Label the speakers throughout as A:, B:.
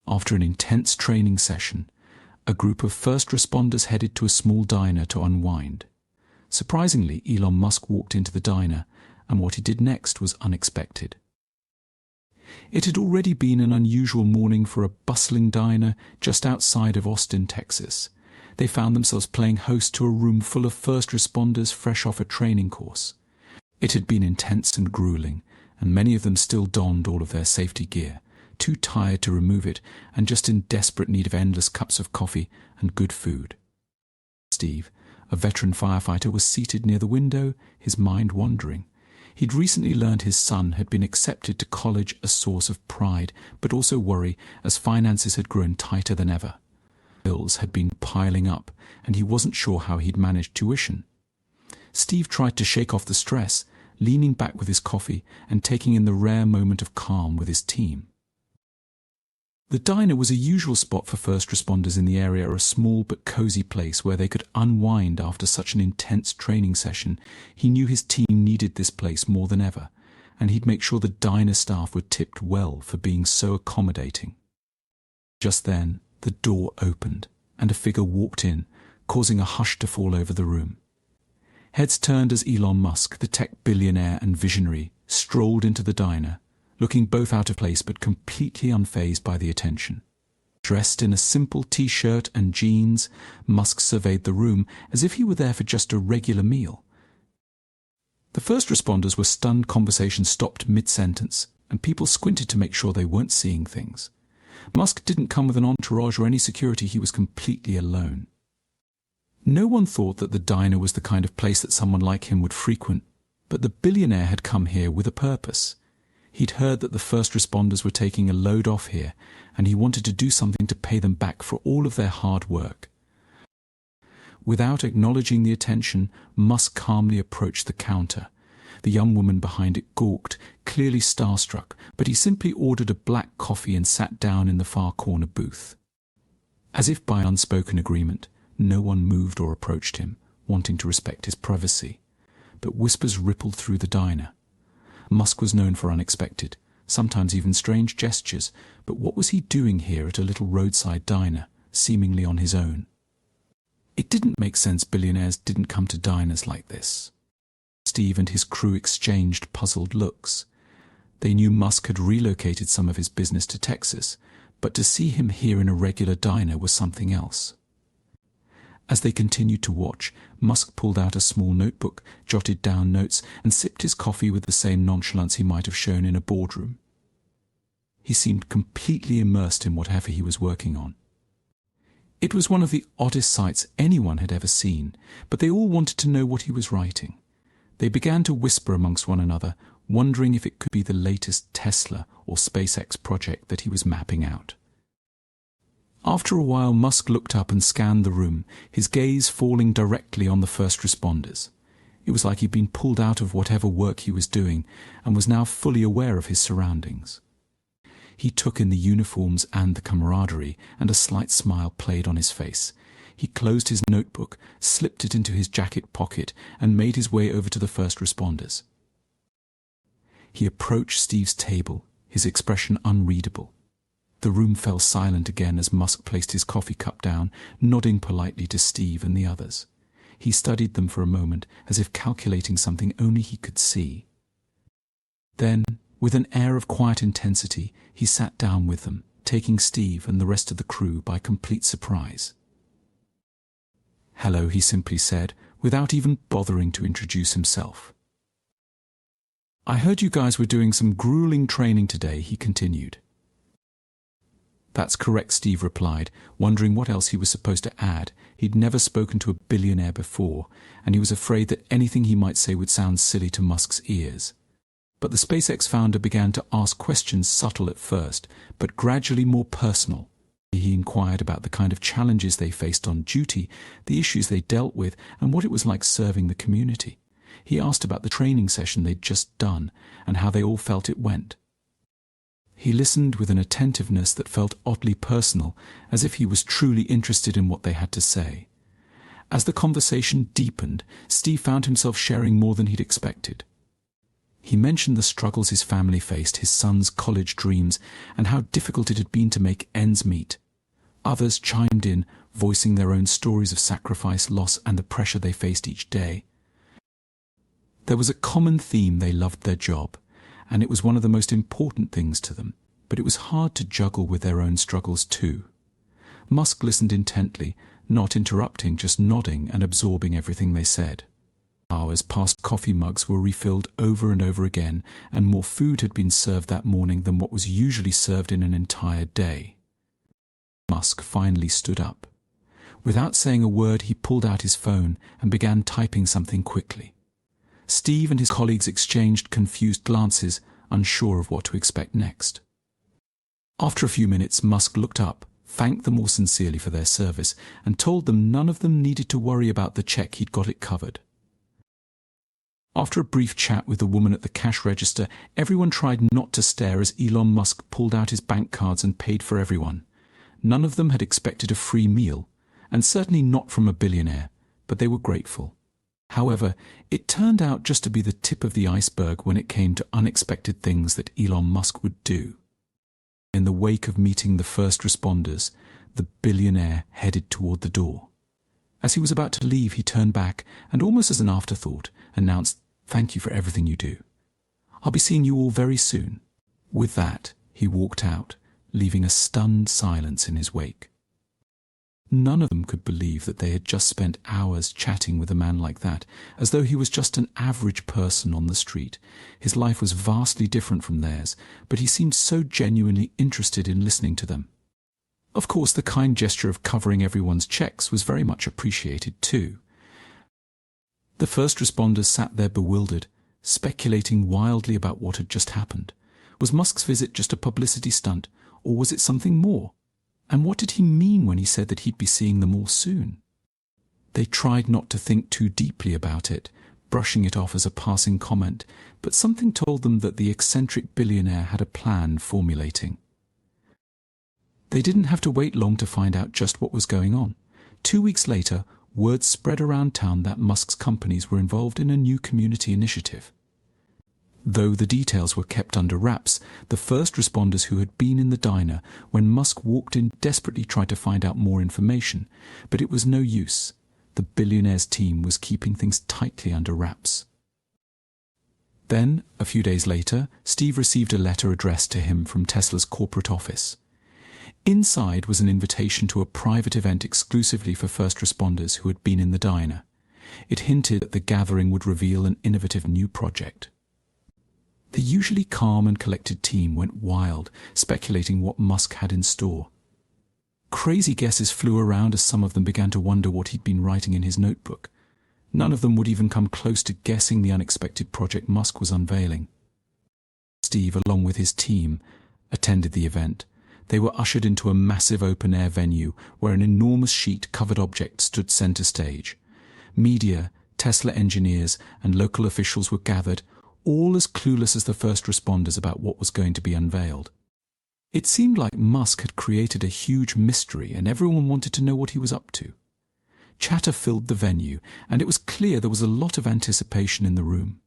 A: After an intense training session, a group of first responders headed to a small diner to unwind. Surprisingly, Elon Musk walked into the diner, and what he did next was unexpected. It had already been an unusual morning for a bustling diner just outside of Austin, Texas. They found themselves playing host to a room full of first responders fresh off a training course. It had been intense and grueling, and many of them still donned all of their safety gear, too tired to remove it and just in desperate need of endless cups of coffee and good food. Steve, a veteran firefighter, was seated near the window, his mind wandering. He'd recently learned his son had been accepted to college, a source of pride, but also worry as finances had grown tighter than ever. Bills had been piling up, and he wasn't sure how he'd manage tuition. Steve tried to shake off the stress, leaning back with his coffee and taking in the rare moment of calm with his team. The diner was a usual spot for first responders in the area, a small but cozy place where they could unwind after such an intense training session. He knew his team needed this place more than ever, and he'd make sure the diner staff were tipped well for being so accommodating. Just then, the door opened, and a figure walked in, causing a hush to fall over the room. Heads turned as Elon Musk, the tech billionaire and visionary, strolled into the diner, looking both out of place but completely unfazed by the attention. Dressed in a simple t-shirt and jeans, Musk surveyed the room as if he were there for just a regular meal. The first responders were stunned. Conversation stopped mid-sentence, and people squinted to make sure they weren't seeing things. Musk didn't come with an entourage or any security. He was completely alone. No one thought that the diner was the kind of place that someone like him would frequent, but the billionaire had come here with a purpose. He'd heard that the first responders were taking a load off here, and he wanted to do something to pay them back for all of their hard work. Without acknowledging the attention, Musk calmly approached the counter. The young woman behind it gawked, clearly starstruck, but he simply ordered a black coffee and sat down in the far corner booth. As if by unspoken agreement, no one moved or approached him, wanting to respect his privacy. But whispers rippled through the diner. Musk was known for unexpected, sometimes even strange gestures, but what was he doing here at a little roadside diner, seemingly on his own? It didn't make sense. Billionaires didn't come to diners like this. Steve and his crew exchanged puzzled looks. They knew Musk had relocated some of his business to Texas, but to see him here in a regular diner was something else. As they continued to watch, Musk pulled out a small notebook, jotted down notes, and sipped his coffee with the same nonchalance he might have shown in a boardroom. He seemed completely immersed in whatever he was working on. It was one of the oddest sights anyone had ever seen, but they all wanted to know what he was writing. They began to whisper amongst one another, wondering if it could be the latest Tesla or SpaceX project that he was mapping out. After a while, Musk looked up and scanned the room, his gaze falling directly on the first responders. It was like he'd been pulled out of whatever work he was doing and was now fully aware of his surroundings. He took in the uniforms and the camaraderie, and a slight smile played on his face. He closed his notebook, slipped it into his jacket pocket, and made his way over to the first responders. He approached Steve's table, his expression unreadable. The room fell silent again as Musk placed his coffee cup down, nodding politely to Steve and the others. He studied them for a moment, as if calculating something only he could see. Then, with an air of quiet intensity, he sat down with them, taking Steve and the rest of the crew by complete surprise. "Hello," he simply said, without even bothering to introduce himself. "I heard you guys were doing some grueling training today," he continued. "That's correct," Steve replied, wondering what else he was supposed to add. He'd never spoken to a billionaire before, and he was afraid that anything he might say would sound silly to Musk's ears. But the SpaceX founder began to ask questions, subtle at first, but gradually more personal. He inquired about the kind of challenges they faced on duty, the issues they dealt with, and what it was like serving the community. He asked about the training session they'd just done, and how they all felt it went. He listened with an attentiveness that felt oddly personal, as if he was truly interested in what they had to say. As the conversation deepened, Steve found himself sharing more than he'd expected. He mentioned the struggles his family faced, his son's college dreams, and how difficult it had been to make ends meet. Others chimed in, voicing their own stories of sacrifice, loss, and the pressure they faced each day. There was a common theme: they loved their job, and it was one of the most important things to them, but it was hard to juggle with their own struggles too. Musk listened intently, not interrupting, just nodding and absorbing everything they said. Hours past, coffee mugs were refilled over and over again, and more food had been served that morning than what was usually served in an entire day. Musk finally stood up. Without saying a word, he pulled out his phone and began typing something quickly. Steve and his colleagues exchanged confused glances, unsure of what to expect next. After a few minutes, Musk looked up, thanked them all sincerely for their service, and told them none of them needed to worry about the check. He'd got it covered. After a brief chat with the woman at the cash register, everyone tried not to stare as Elon Musk pulled out his bank cards and paid for everyone. None of them had expected a free meal, and certainly not from a billionaire, but they were grateful. However, it turned out just to be the tip of the iceberg when it came to unexpected things that Elon Musk would do. In the wake of meeting the first responders, the billionaire headed toward the door. As he was about to leave, he turned back and, almost as an afterthought, announced, "Thank you for everything you do. I'll be seeing you all very soon." With that, he walked out, leaving a stunned silence in his wake. None of them could believe that they had just spent hours chatting with a man like that, as though he was just an average person on the street. His life was vastly different from theirs, but he seemed so genuinely interested in listening to them. Of course, the kind gesture of covering everyone's checks was very much appreciated too. The first responders sat there bewildered, speculating wildly about what had just happened. Was Musk's visit just a publicity stunt, or was it something more? And what did he mean when he said that he'd be seeing them all soon? They tried not to think too deeply about it, brushing it off as a passing comment, but something told them that the eccentric billionaire had a plan formulating. They didn't have to wait long to find out just what was going on. 2 weeks later, word spread around town that Musk's companies were involved in a new community initiative. Though the details were kept under wraps, the first responders who had been in the diner when Musk walked in desperately tried to find out more information, but it was no use. The billionaire's team was keeping things tightly under wraps. Then, a few days later, Steve received a letter addressed to him from Tesla's corporate office. Inside was an invitation to a private event exclusively for first responders who had been in the diner. It hinted that the gathering would reveal an innovative new project. The usually calm and collected team went wild, speculating what Musk had in store. Crazy guesses flew around as some of them began to wonder what he'd been writing in his notebook. None of them would even come close to guessing the unexpected project Musk was unveiling. Steve, along with his team, attended the event. They were ushered into a massive open-air venue where an enormous sheet-covered object stood center stage. Media, Tesla engineers, and local officials were gathered, all as clueless as the first responders about what was going to be unveiled. It seemed like Musk had created a huge mystery and everyone wanted to know what he was up to. Chatter filled the venue, and it was clear there was a lot of anticipation in the room.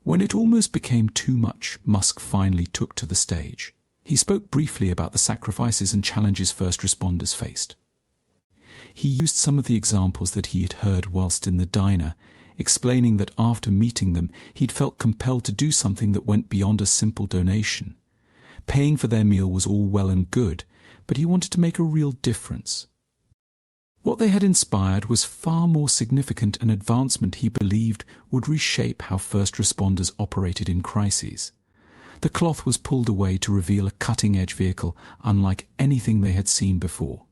A: When it almost became too much, Musk finally took to the stage. He spoke briefly about the sacrifices and challenges first responders faced. He used some of the examples that he had heard whilst in the diner, explaining that after meeting them, he'd felt compelled to do something that went beyond a simple donation. Paying for their meal was all well and good, but he wanted to make a real difference. What they had inspired was far more significant an advancement he believed would reshape how first responders operated in crises. The cloth was pulled away to reveal a cutting-edge vehicle unlike anything they had seen before.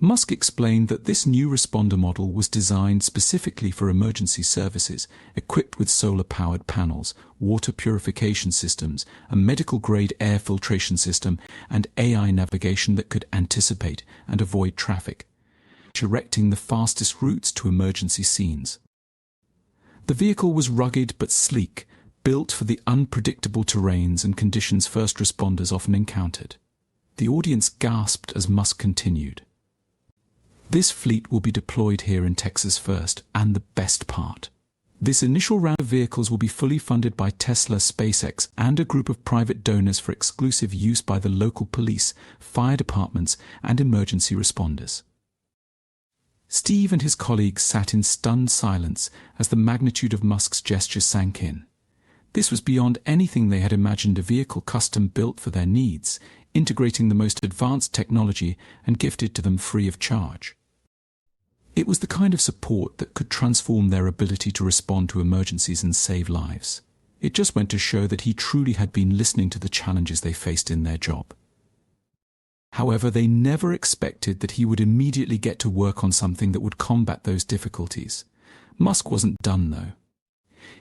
A: Musk explained that this new responder model was designed specifically for emergency services, equipped with solar-powered panels, water purification systems, a medical-grade air filtration system, and AI navigation that could anticipate and avoid traffic, directing the fastest routes to emergency scenes. The vehicle was rugged but sleek, built for the unpredictable terrains and conditions first responders often encountered. The audience gasped as Musk continued. "This fleet will be deployed here in Texas first, and the best part. This initial round of vehicles will be fully funded by Tesla, SpaceX, and a group of private donors for exclusive use by the local police, fire departments, and emergency responders. Steve and his colleagues sat in stunned silence as the magnitude of Musk's gesture sank in. This was beyond anything they had imagined, a vehicle custom-built for their needs, integrating the most advanced technology and gifted to them free of charge. It was the kind of support that could transform their ability to respond to emergencies and save lives. It just went to show that he truly had been listening to the challenges they faced in their job. However, they never expected that he would immediately get to work on something that would combat those difficulties. Musk wasn't done, though.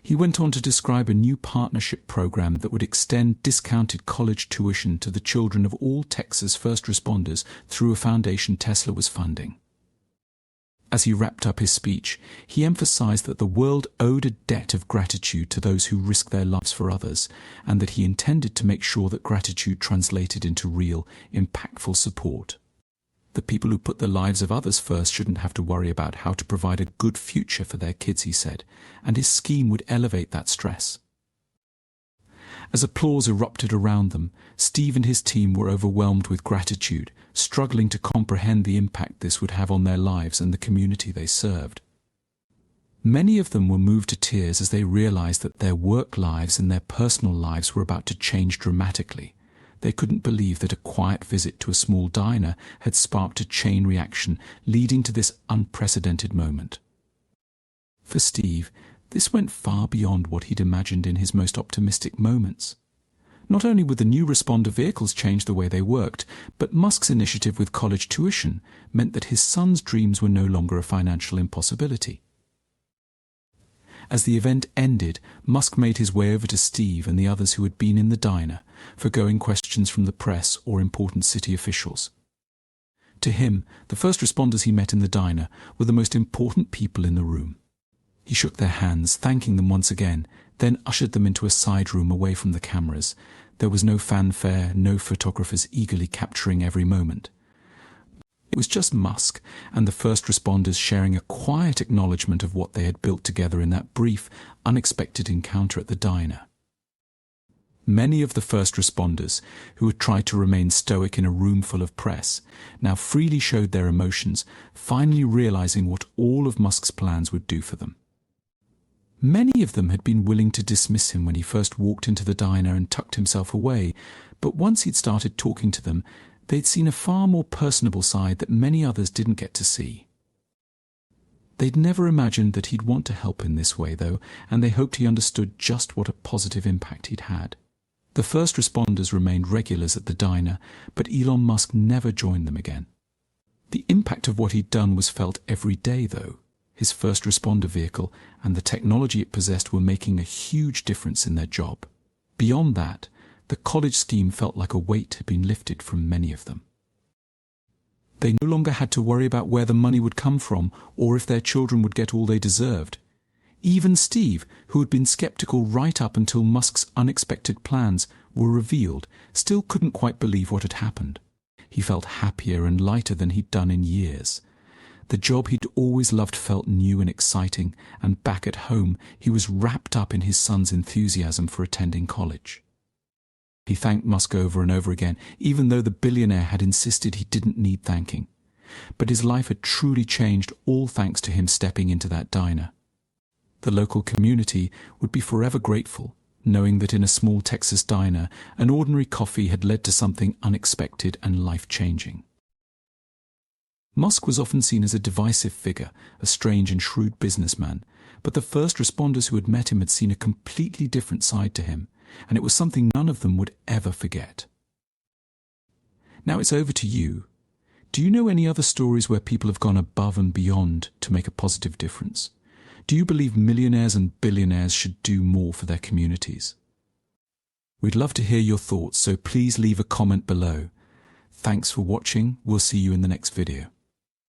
A: He went on to describe a new partnership program that would extend discounted college tuition to the children of all Texas first responders through a foundation Tesla was funding. As he wrapped up his speech, he emphasized that the world owed a debt of gratitude to those who risk their lives for others, and that he intended to make sure that gratitude translated into real, impactful support. The people who put the lives of others first shouldn't have to worry about how to provide a good future for their kids, he said, and his scheme would elevate that stress. As applause erupted around them, Steve and his team were overwhelmed with gratitude, struggling to comprehend the impact this would have on their lives and the community they served. Many of them were moved to tears as they realized that their work lives and their personal lives were about to change dramatically. They couldn't believe that a quiet visit to a small diner had sparked a chain reaction, leading to this unprecedented moment. For Steve, this went far beyond what he'd imagined in his most optimistic moments. Not only would the new responder vehicles change the way they worked, but Musk's initiative with college tuition meant that his son's dreams were no longer a financial impossibility. As the event ended, Musk made his way over to Steve and the others who had been in the diner, forgoing questions from the press or important city officials. To him, the first responders he met in the diner were the most important people in the room. He shook their hands, thanking them once again, then ushered them into a side room away from the cameras. There was no fanfare, no photographers eagerly capturing every moment. It was just Musk and the first responders sharing a quiet acknowledgement of what they had built together in that brief, unexpected encounter at the diner. Many of the first responders, who had tried to remain stoic in a room full of press, now freely showed their emotions, finally realizing what all of Musk's plans would do for them. Many of them had been willing to dismiss him when he first walked into the diner and tucked himself away, but once he'd started talking to them, they'd seen a far more personable side that many others didn't get to see. They'd never imagined that he'd want to help in this way, though, and they hoped he understood just what a positive impact he'd had. The first responders remained regulars at the diner, but Elon Musk never joined them again. The impact of what he'd done was felt every day, though. His first responder vehicle and the technology it possessed were making a huge difference in their job. Beyond that, the college scheme felt like a weight had been lifted from many of them. They no longer had to worry about where the money would come from or if their children would get all they deserved. Even Steve, who had been skeptical right up until Musk's unexpected plans were revealed, still couldn't quite believe what had happened. He felt happier and lighter than he'd done in years. The job he'd always loved felt new and exciting, and back at home he was wrapped up in his son's enthusiasm for attending college. He thanked Musk over and over again, even though the billionaire had insisted he didn't need thanking. But his life had truly changed, all thanks to him stepping into that diner. The local community would be forever grateful, knowing that in a small Texas diner, an ordinary coffee had led to something unexpected and life-changing. Musk was often seen as a divisive figure, a strange and shrewd businessman, but the first responders who had met him had seen a completely different side to him, and it was something none of them would ever forget. Now it's over to you. Do you know any other stories where people have gone above and beyond to make a positive difference? Do you believe millionaires and billionaires should do more for their communities? We'd love to hear your thoughts, so please leave a comment below. Thanks for watching. We'll see you in the next video.